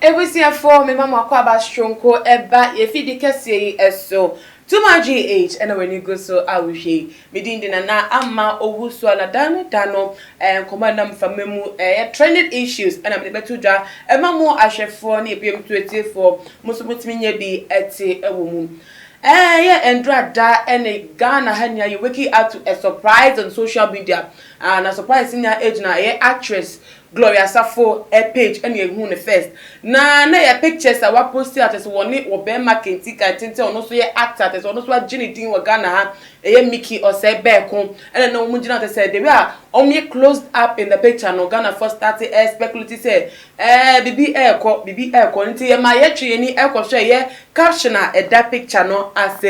Ebusia for me mama kwaba stronko eba ye fidi kese eso tuma GH and when you go so awuhwe medindi na amma owusu ala dano commandam famemu trending issues and am betu dwa ema mo ahwefo na ebiem 24 musumutimi nya bi ete ewomu Endra da ene Ghana hanya you waking up to a surprise on social media and a surprise in your age na actress Gloria Sarfo page and you who first na your pictures are what posted as one or Ben McKenty tinte on also your actor as on also Jenny Dean wa Ghana ha Micky or say back home and no mujina te said they were only closed up in the picture no Ghana first started speculative say bibi airco nti ma yetwe ni share caption that picture no as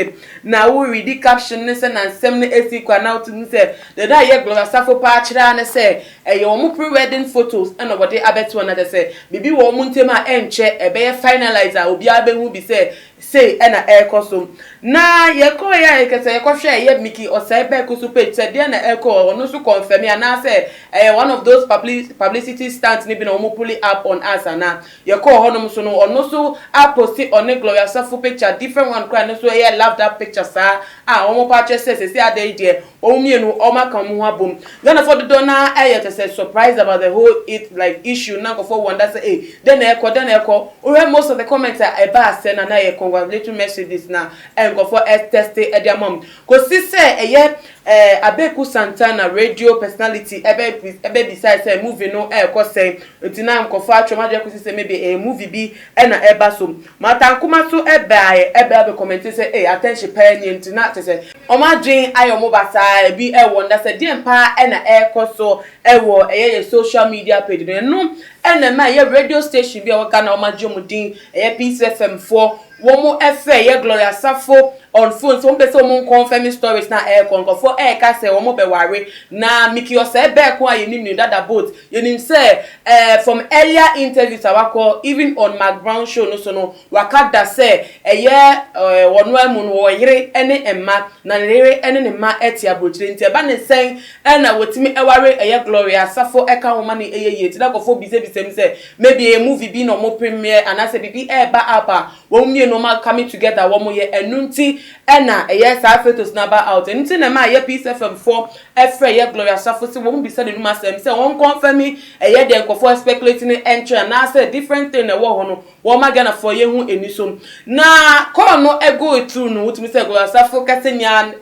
na we read the caption ne say na nsem ne esikwa na otu say the da ye Gloria Sarfo pa kira ne say your pre-wedding photos and nobody abeto na say bibi wo mu ntema enche ebe finalizer obi abehu bi say na so na ye ko ya ke say ye ko hwe ye Micky or say be ko so page say na echo no so confirm ya na say one of those publicity stunts ni bi na omo pull up on us na ye ko honom so no ono so a post on Gloria Sarfo picture different one cry no so ye love that picture sir omo pa che say ade there omienu oma kan mu abom Ghana for the donor to say surprised about the whole issue now go for one that say then echo we most of the comments are about say na ye congratulatory messages now and go for test their mom cause see say Abeku Santana radio personality ebe besides say movie no cause say ntina nko for atwoma je cause say maybe a movie bi na eba so matankuma so ebe comment say attention pay ni ntina te say omadwen ayomo basa bi wonder say dem pa na cause so wo social media page no and ma radio station bi o Ghana omadwomudin Peace FM 4 womo efe Gloria Sarfo on phone so be so mon confirm stories na konko for ka say womo be ware na Micky o say be ko ayenim ni Dada boat yenim say from earlier interviews awako even on Mark Brown show no so no wakada say wonu amu no wo yire ene emma na yire ene ne ma etia bochire nti ba ne sen na wotimi ware Gloria Sarfo ka wo ma ne yeye ti da ko for bise say maybe a movie bi no mo premiere and I say bibi ba apa wo mi no ma coming together wo mo ye enunti na sa photos na ba out nti na ma ye Peace FM 4 efre Gloria Sarfo say wo mo bi say no ma say won confirm me dem ko for speculating entry and I say different thing na wo ho no wo ma Ghana for ye hu enisom na call no go through no what me say Gloria Sarfo kasenya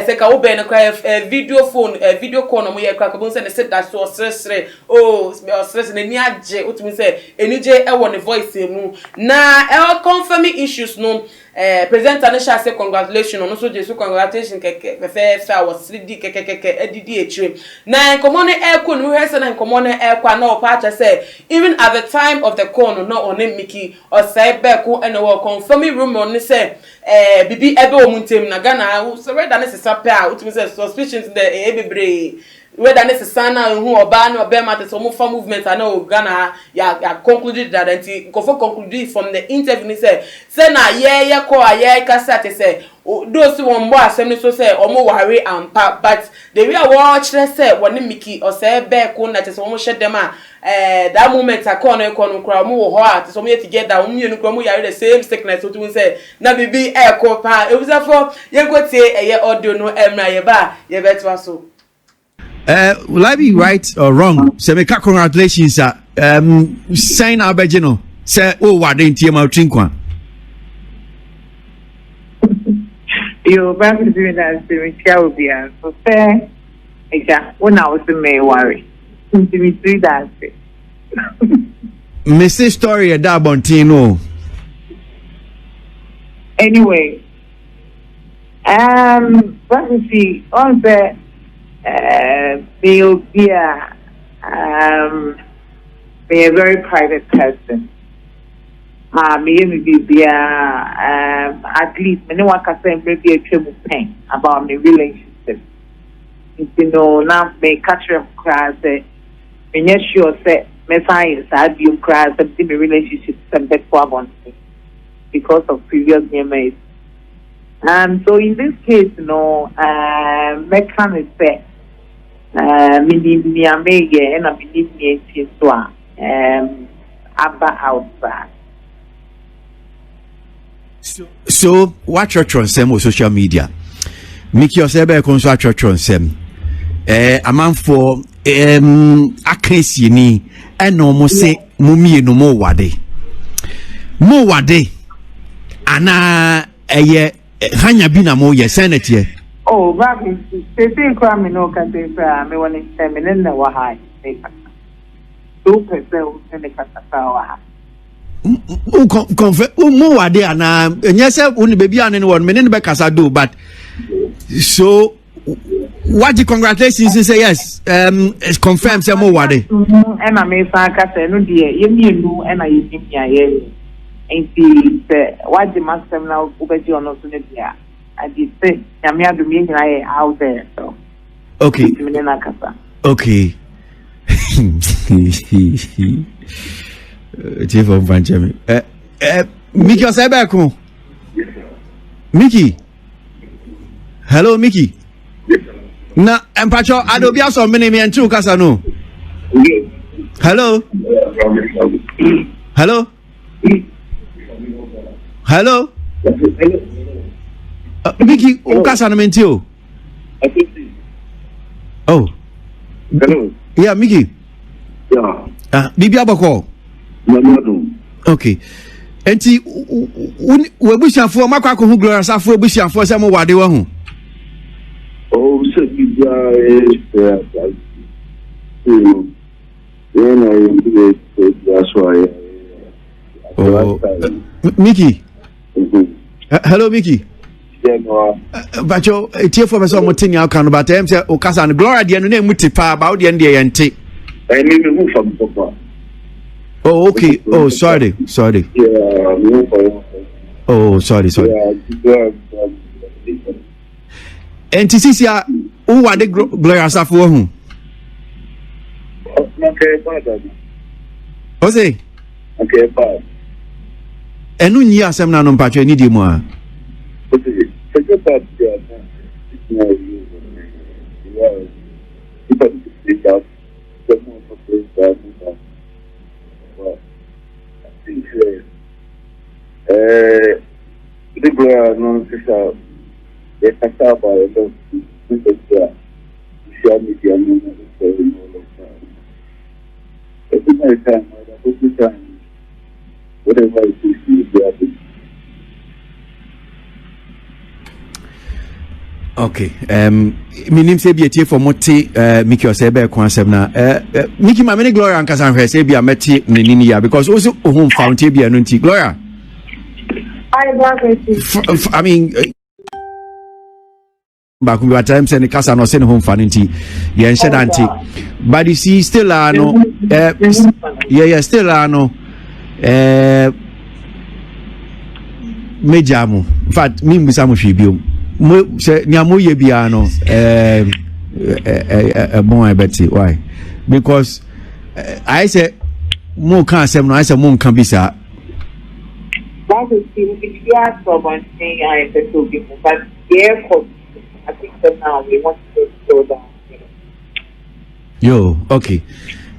say ka wo be no video phone video call no mo ye kra ko bon say ne sit that so sresre stress na ni age what me say enije wo ne voice mu na confirming issues no presenter na say congratulations no so jesu congratulations fe was 3D edidi etre na komo ne ko no he say na komo ne kwa na o pa say even at the time of the call no on Micky or say be ko and we confirming rumor no say bibi ebe o muntem na Ghana so read that say sapia what me say suspicions the ebebre whether necessary who oba no be matter so move movement and no Ghana ya concluded that and go for conclude from the interview say na ye call kasa te say those who won boy asem so say omo ware ampa but the way watch say woni Micky or say be ko na te so omo hye dem that moment I call no kra omo wo ho at so omo together omo mienu kra omo yare the same sickness so to say na bibi call pa e was for ye go tie audio no emra ye ba ye betwa so will I be right or wrong? Say, make congratulations, sign Abegino. Say, what didn't you drink one? You're back to doing that, so be so fair. Exactly. When I was in May, worry. To me, three that. Mrs. Story, a dab on Tino. Anyway, let me see. On the they'll be a very private person. Maybe at least no one can say maybe a triple pain about my relationship. You know, now may catch them cry say, and yes, sure say, my science, I'd be cry some my relationship some bad problems because of previous years. So in this case, you know, Mekan is say, me amege and I believe me so outside. So what church on some social media? Micky Osebe konso church on some. A man for akresi ni eno mo se mumie no mo wade. Mo wade ana eye hanya bi na mo ye senate ye. Oh, baby, they cry me no can say me want to say me na wa high. 2% in the Katawa. Mo wade ana enye se uni baby ane won me ne be kasa do but so what the congratulations you say yes it's confirmed say mo wade and I may fa kasa no de ye nu and I yin ya ye enti se what the master now ubeji ono so ne dia I did say ya me adu me nyina out there so okay okay Chief of Banjami. Micky Osebe. Micky. Hello, Micky. Na empacho adobia so mene me enchu kasa no. Hello. Hello. Hello. Micky, o kasa na mentio. Oh. Hello. Yeah, Micky. Yeah. Bibi abako. Okay. Enti we bushafo makwa ko hu Gloria Sarfo bushafo se mo wade wa hu. Oh, so Bibia that's why. Oh, Micky. Hello, Micky. But you tie for person mo tin ya kan but em say o kasa no Gloria de no na muti pa ba o de ndie ye nte. I need to move from Papa. Oh, okay. Oh, sorry. Yeah, oh, sorry. Yeah, And this is ya who are the Gloria Sarfo hu? Okay, bad. Ose? Okay, bad. Enu nyi asem na no mpatwe ni di mu a. Okay, so bad yeah. The girl no sister they kata ba so social media no so every time whatever it is you have. Okay. Minim se bi etie for moti Micky Osebe ko asem na Micky ma me Gloria ankasa hwe se bi a meti nenini ya because also ohun found bi anu nti Gloria. I mean back we time say kasa no say home fan nti ye nche danti but you see still no yeah still no mejamu in fact me mbisa mo hwe biom mo se nya mo ye bia no bon ebeti why because I say mo kan asem no I say mo nkan bisa that is the ask for one thing I said to people but therefore I think that now we want to slow down. Yo, okay.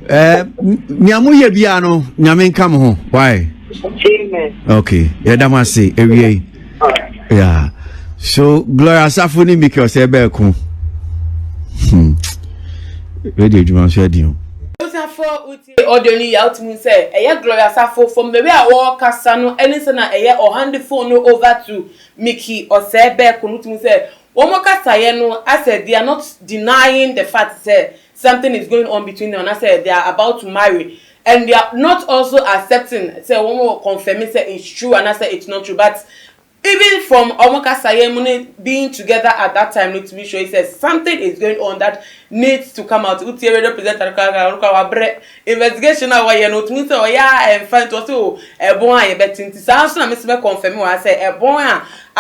Nyamu ye bia no, nyame nka mo ho. Why? Amen. Okay. Yeah, that must say every yeah. So Gloria Sarfo ni Micky Osebe ku. Radio Juma share dio. Audio ni ya ultimu say Gloria Sarfo from the way I walk kasano anything na or hand the phone over to Micky Osebe ku ultimu say Omo kasaye no I said they are not denying the fact that something is going on between them and I said they are about to marry and they are not also accepting say Omo confirming say it's true and I said it's not true but even from Omo kasaye being together at that time to be sure he says something is going on that needs to come out. Uti represent investigation na why no tumi say oya and find to so e bon aye betin ti sanso na me se confirm wa say e bon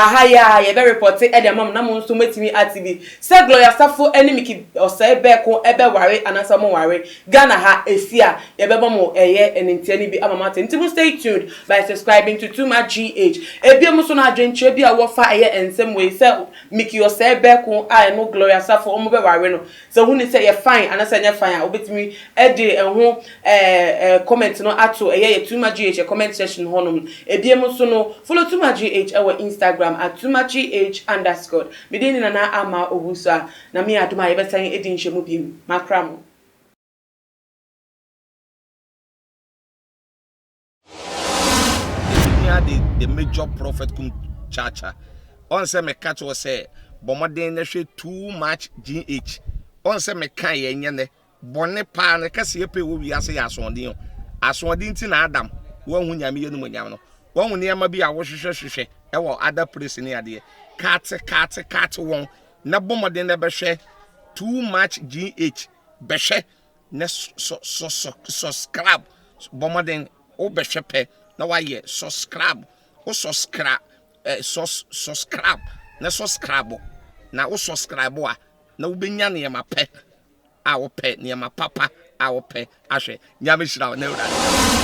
aha ya ye be report e de mam na mo nso metimi atibi se Gloria Sarfo eni Micky ose be ko ebe ware anasa mo ware Ghana ha esia ye be bomo eye enentia ni bi amamate ntimu stay tuned by subscribing to Too Much GH ebi mo so na adwenche bi a wo fa eye ensem we se Micky ose be ko a no Gloria Sarfo omo be ware no so hu ni se ye fine anasa nya fine a obetimi e de ho comment no ato eye Too Much GH comment section honum ebi mo so no follow Too Much GH our Instagram at @TooMuchGH_. Midini na ama obusa na mi aduma yebetan edi nhwemu biem makramo. The major prophet kum chacha. On say me catch was say bomoden na hwe Too Much GH. On say me kan ye nyane bone pa na kase ye pe wo wiase ya asondin. Asondin ti na Adam wo hu nyame ye no nyam no. Wo hu ne ma bi a wo hwehwehwehwe e wo other place ni ade. Kat won na bomoden na be hwe Too Much GH be hwe na subscribe bomoden o be hwe pe na wa ye subscribe o subscribe subscribe na subscribe na o subscribe a na wo benya ne ma pe a wo pe ne ma papa a wo pe ahwe nyame hira na ura